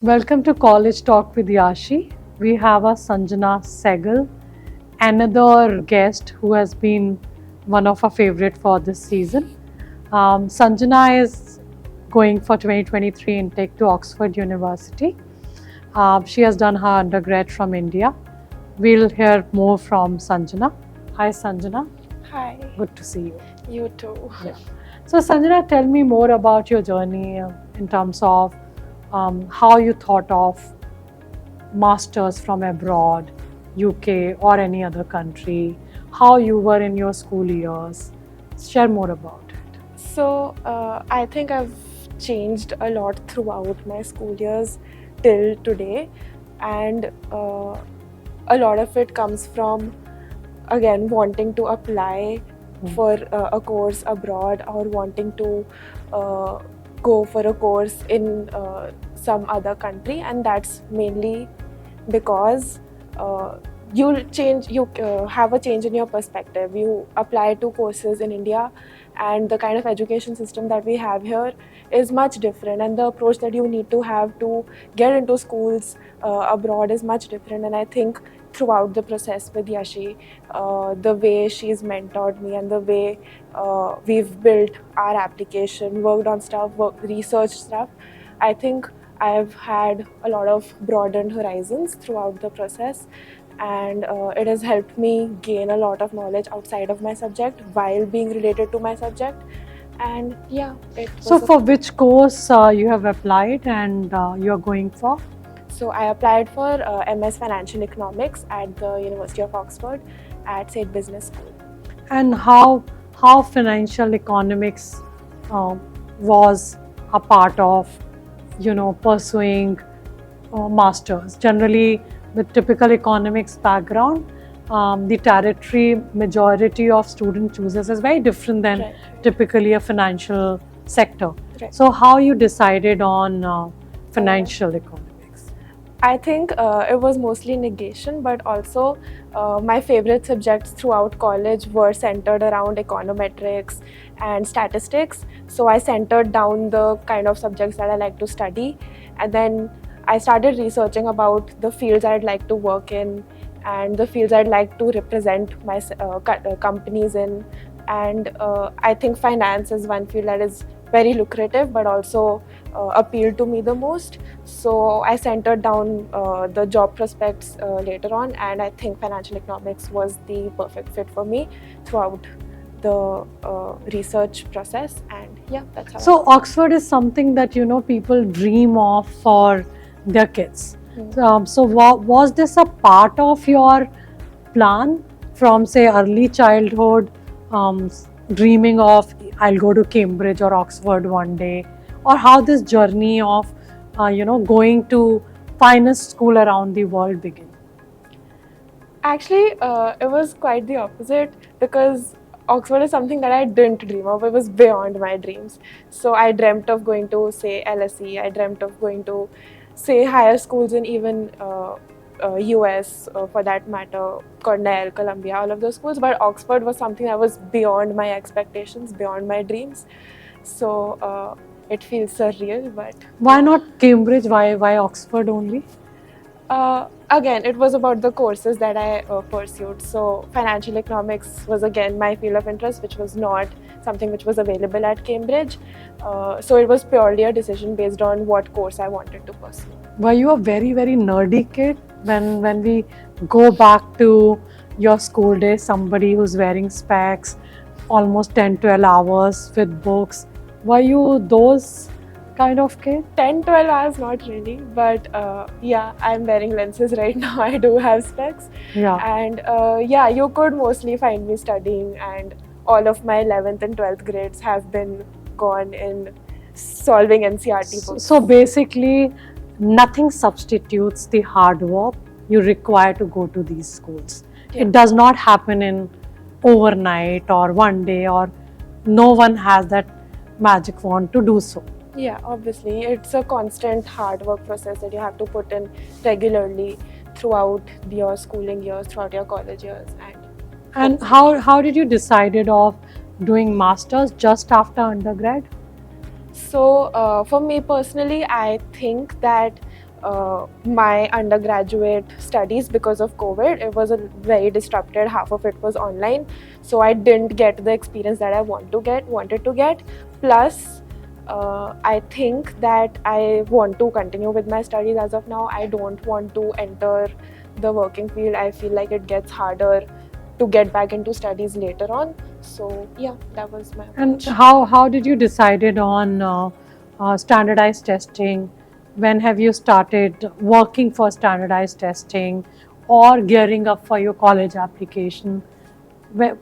Welcome to College Talk with Yashi. We have a Sanjana Saigal, another guest who has been one of our favorite for this season. Sanjana is going for 2023 intake to Oxford University. She has done her undergrad from India. We'll hear more from Sanjana. Hi Sanjana, Hi, good to see you. you too. Yeah. So Sanjana, tell me more about your journey in terms of how you thought of masters from abroad, UK or any other country, how you were in your school years. Share more about it. I think I've changed a lot throughout my school years till today, and a lot of it comes from again wanting to apply for a course abroad or wanting to uh, go for a course in some other country, and that's mainly because uh, you have a change in your perspective. You apply to courses in India, and the kind of education system that we have here is much different, and the approach that you need to have to get into schools abroad is much different. And I think throughout the process with Yashi, the way she's mentored me and the way we've built our application, worked on stuff, researched stuff, I think I've had a lot of broadened horizons throughout the process, and it has helped me gain a lot of knowledge outside of my subject while being related to my subject. And yeah, it So, was. for which course you have applied and you are going for? So I applied for MS Financial Economics at the University of Oxford at St. Business School. And how financial economics uh, was a part of pursuing masters. Generally, with typical economics background, the territory majority of student chooses is very different than Right. typically a financial sector. Right. So how you decided on financial economics? I think it was mostly negation, but also my favorite subjects throughout college were centered around econometrics and statistics. So I centered down the kind of subjects that I like to study, and then I started researching about the fields I'd like to work in and the fields I'd like to represent my companies in. And I think finance is one field that is very lucrative, but also appealed to me the most. So I centered down the job prospects later on, and I think financial economics was the perfect fit for me throughout the research process. And yeah, that's how. So Oxford is something that people dream of for their kids. So was this a part of your plan from say early childhood, dreaming of I'll go to Cambridge or Oxford one day, or how this journey of going to finest school around the world began? Actually, it was quite the opposite, because Oxford is something that I didn't dream of. It was beyond my dreams. So I dreamt of going to, say, LSE. I dreamt of going to, say, higher schools in even US, for that matter, Cornell, Columbia, all of those schools. But Oxford was something that was beyond my expectations, beyond my dreams. So it feels surreal, but Why not Cambridge? Why Oxford only? again, it was about the courses that I pursued. So financial economics was again my field of interest, which was not something which was available at Cambridge. So it was purely a decision based on what course I wanted to pursue. Were you a very nerdy kid when we go back to your school days? Somebody who's wearing specs, almost 10-12 hours with books. Were you those kind of kid? 10-12 hours, not really, but yeah, I'm wearing lenses right now. I do have specs. Yeah. And yeah, you could mostly find me studying, and all of my 11th and 12th grades have been gone in solving NCERT books. So basically, nothing substitutes the hard work you require to go to these schools. Yeah. It does not happen in overnight or one day, or no one has that magic wand to do so. Yeah, obviously, it's a constant hard work process that you have to put in regularly throughout your schooling years, throughout your college years. And how did you decided of doing masters just after undergrad? So for me personally, I think that my undergraduate studies because of COVID. It was a very disrupted. Half of it was online, so I didn't get the experience that I wanted to get. Plus, I think that I want to continue with my studies as of now. I don't want to enter the working field. I feel like it gets harder to get back into studies later on. So yeah, that was my And approach. how did you decided on standardized testing? When have you started working for standardized testing or gearing up for your college application? Where,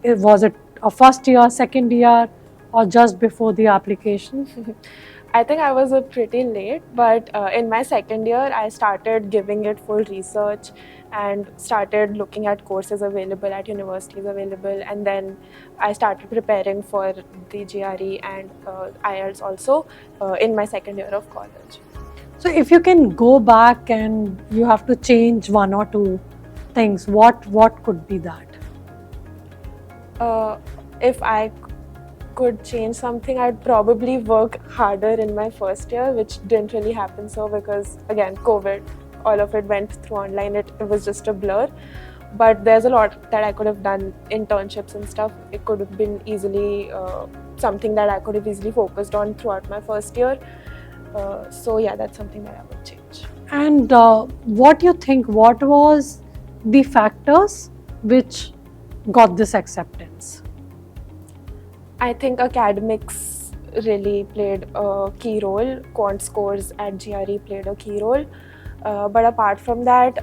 was it a first year, second year, or just before the application? I think I was pretty late, but in my second year, I started giving it full research and started looking at courses available at universities available, and then I started preparing for the GRE and IELTS also in my second year of college. So, if you can go back and you have to change one or two things, what could be that? If I could change something, I'd probably work harder in my first year, which didn't really happen so because again, COVID, all of it went through online. It was just a blur. But there's a lot that I could have done, internships and stuff. It could have been easily something that I could have easily focused on throughout my first year. So yeah, that's something that I would change. And what do you think? What was the factors which got this acceptance? I think academics really played a key role. Quant scores at GRE played a key role. But apart from that,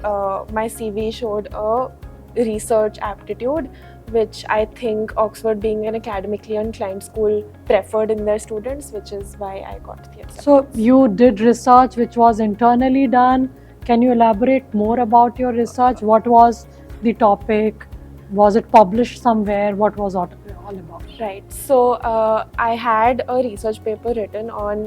my CV showed a research aptitude, which I think Oxford, being an academically inclined school, preferred in their students, which is why I got the acceptance. So you did research which was internally done. Can you elaborate more about your research? What was the topic? Was it published somewhere? What was all about? Right. So I had a research paper written on,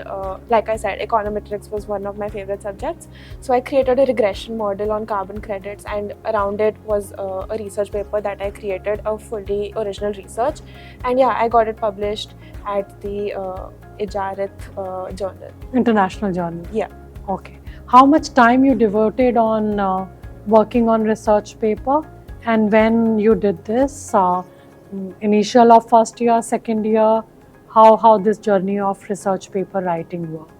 like I said, econometrics was one of my favorite subjects. So I created a regression model on carbon credits, and around it was a research paper that I created, a fully original research. And yeah, I got it published at the Ijarat journal. International journal. Yeah. Okay. How much time you devoted on working on research paper, and when you did this? Initial of first year, second year, how this journey of research paper writing worked?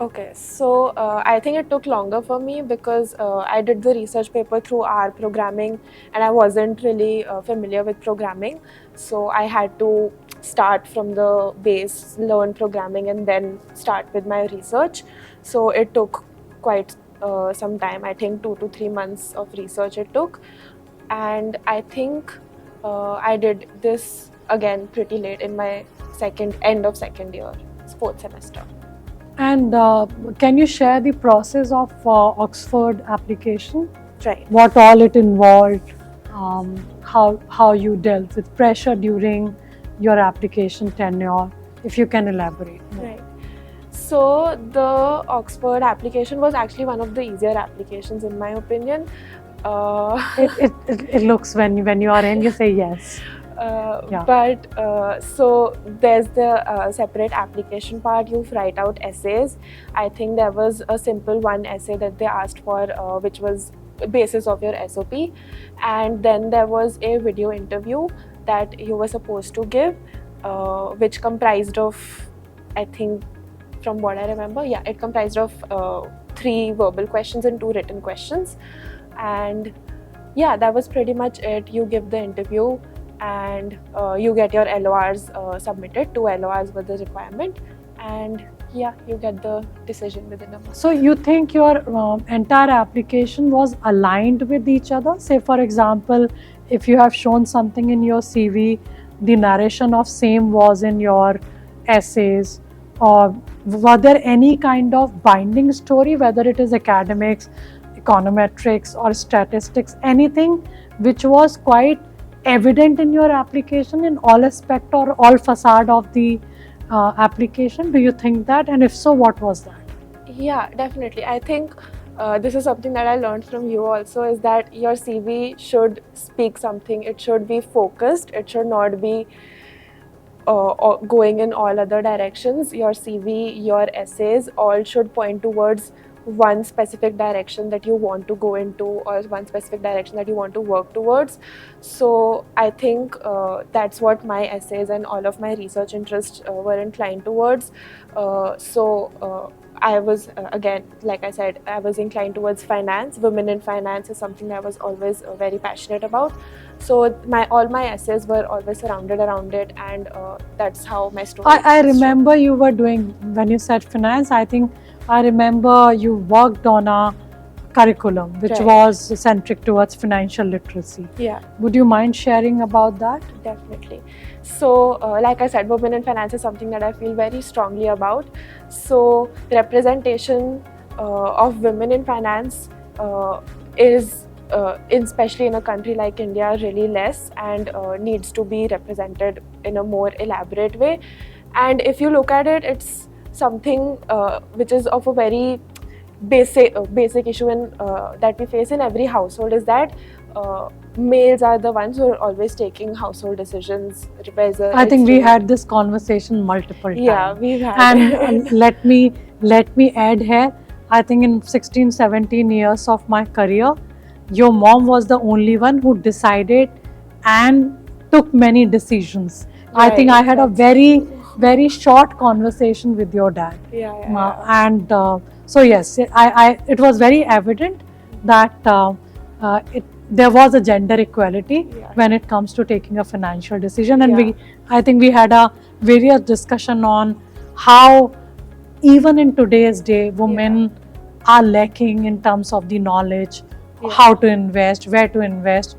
Okay, so I think it took longer for me because I did the research paper through R programming, and I wasn't really familiar with programming. So I had to start from the base, learn programming, and then start with my research. So it took quite some time. I think 2 to 3 months of research it took. And I think I did this again pretty late in my end of second year, fourth semester. And can you share the process of Oxford application? Right. What all it involved? How you dealt with pressure during your application tenure? If you can elaborate more. Right. So the Oxford application was actually one of the easier applications in my opinion. It looks when you are in, you say yes. Yeah. But so there's the separate application part. You write out essays. I think there was a simple one essay that they asked for, which was basis of your SOP, and then there was a video interview that you were supposed to give, which comprised of, I think, from what I remember, yeah, it comprised of 3 verbal questions and 2 written questions. And yeah, that was pretty much it. You give the interview and you get your LORs submitted. 2 LORs were the requirement, and yeah, you get the decision within a month. So you think your entire application was aligned with each other? Say for example, if you have shown something in your CV, the narration of same was in your essays, or were there any kind of binding story, whether it is academics, econometrics or statistics, anything which was quite evident in your application in all aspect or all facade of the application? Do you think that? And if so, what was that? Yeah, definitely. I think this is something that I learned from you also, is that your CV should speak something. It should be focused. It should not be going in all other directions. Your CV, your essays all should point towards one specific direction that you want to go into, or one specific direction that you want to work towards. So I think that's what my essays and all of my research interests were inclined towards. I was, again, like I said, I was inclined towards finance. Women in finance is something that I was always very passionate about. So all my essays were always surrounded around it, and that's how my story. I remember you were doing, when you said finance, I think I remember you worked on a curriculum which Right. was centric towards financial literacy. Yeah, Would you mind sharing about that? definitely. So, like I said, women in finance is something that I feel very strongly about. So, representation of women in finance is, especially in a country like India, really less, and needs to be represented in a more elaborate way. And if you look at it, it's something which is of a very basic issue that we face in every household, is that males are the ones who are always taking household decisions. I think we had this conversation multiple times. Yeah, we've had. And let me add here, I think in 16, 17 years of my career, your mom was the only one who decided and took many decisions. I think I had a very short conversation with your dad. Yeah. And so yes, it was very evident that there was a gender equality when it comes to taking a financial decision. And I think we had a various discussion on how even in today's day, women are lacking in terms of the knowledge, how to invest, where to invest.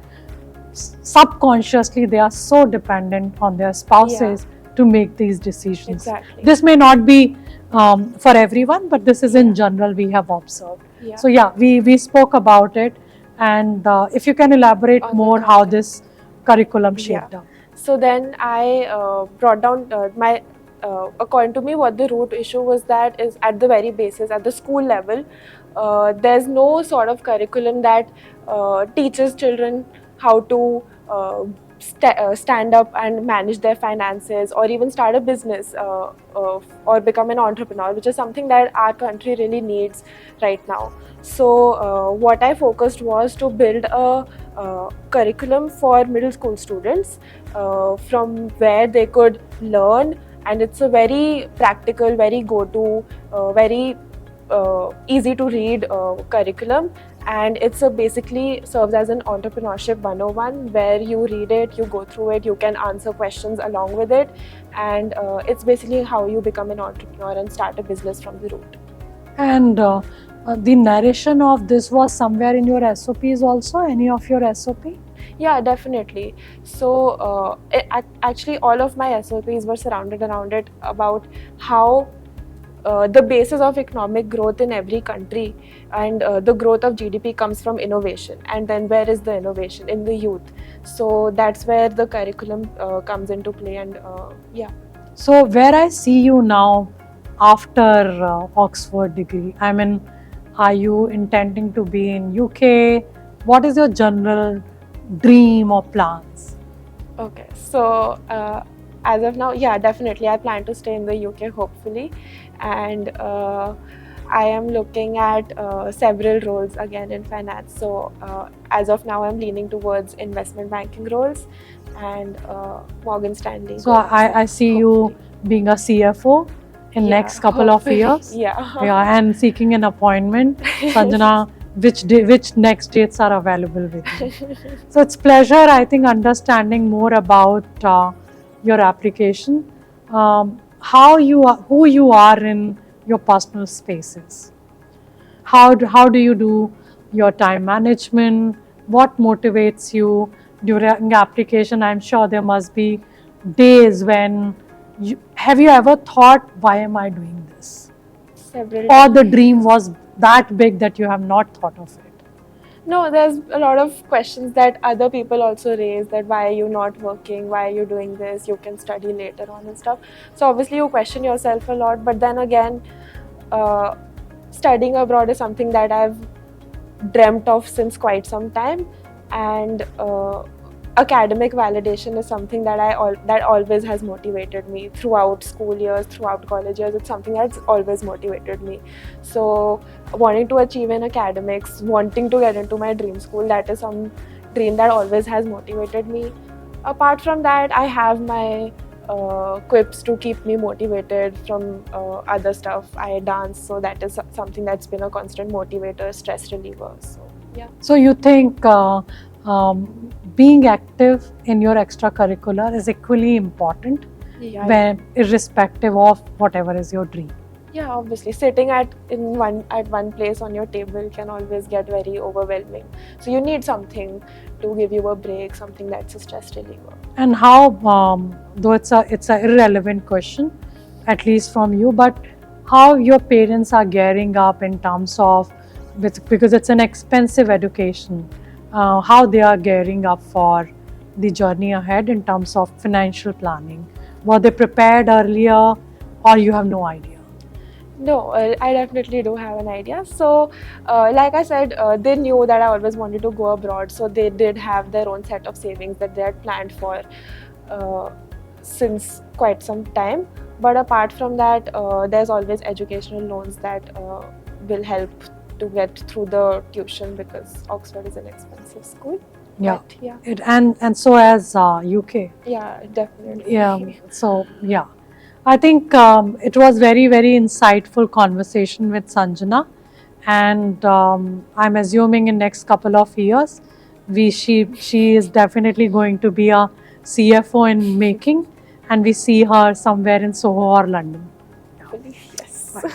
Subconsciously, they are so dependent on their spouses to make these decisions. Exactly. This may not be for everyone, but this is in general we have observed. So yeah, we spoke about it, and if you can elaborate on more how this curriculum shaped up. So then I brought down my, according to me, what the root issue was, that is at the very basis, at the school level, there's no sort of curriculum that teaches children how to stand up and manage their finances, or even start a business, or become an entrepreneur, which is something that our country really needs right now. So what I focused was to build a curriculum for middle school students, from where they could learn, and it's a very practical, very go-to, very easy to read curriculum, and it's basically serves as an entrepreneurship 101, where you read it, you go through it, you can answer questions along with it, and it's basically how you become an entrepreneur and start a business from the root. And the narration of this was somewhere in your SOPs also, any of your SOP? Yeah, definitely. So actually all of my SOPs were surrounded around it, about how the basis of economic growth in every country and the growth of GDP comes from innovation, and then where is the innovation? In the youth. So that's where the curriculum comes into play, and So where I see you now after Oxford degree, I mean, are you intending to be in UK? What is your general dream or plans? Okay, so as of now, yeah, definitely I plan to stay in the UK, hopefully, and I am looking at several roles again in finance. So as of now, I'm leaning towards investment banking roles and Morgan Stanley. So I see you being a CFO in next couple of years. Yeah, and seeking an appointment. Sanjana, which next dates are available with you? So it's pleasure, I think, understanding more about your application, how you are, who you are in your personal spaces. How do you do your time management? What motivates you during application? I'm sure there must be days when have you ever thought, why am I doing this? Several. Or the dream was that big that you have not thought of it? No, there's a lot of questions that other people also raise, that why are you not working, why are you doing this, you can study later on and stuff. So obviously you question yourself a lot, but then again, studying abroad is something that I've dreamt of since quite some time, and academic validation is something that that always has motivated me throughout school years, throughout college years. It's something that's always motivated me. So wanting to achieve in academics, wanting to get into my dream school, that is some dream that always has motivated me. Apart from that, I have my quips to keep me motivated from other stuff. I dance, so that is something that's been a constant motivator, stress reliever. So yeah. So you think being active in your extracurricular is equally important, Yeah. when irrespective of whatever is your dream? Yeah, obviously, sitting at one place on your table can always get very overwhelming. So you need something to give you a break, something that's a stress reliever. And how, though it's a irrelevant question, at least from you, but how your parents are gearing up in terms of, because it's an expensive education, how they are gearing up for the journey ahead in terms of financial planning. Were they prepared earlier, or you have no idea? No, I definitely do have an idea. So, like I said, they knew that I always wanted to go abroad, so they did have their own set of savings that they had planned for uh, since quite some time. But apart from that, there's always educational loans that will help to get through the tuition, because Oxford is an expensive school. Yeah, But yeah, and so as UK. yeah, definitely. Yeah, so yeah, I think it was very insightful conversation with Sanjana, and I'm assuming in next couple of years, she is definitely going to be a CFO in making, and we see her somewhere in Soho or London. Hopefully, yes. Right.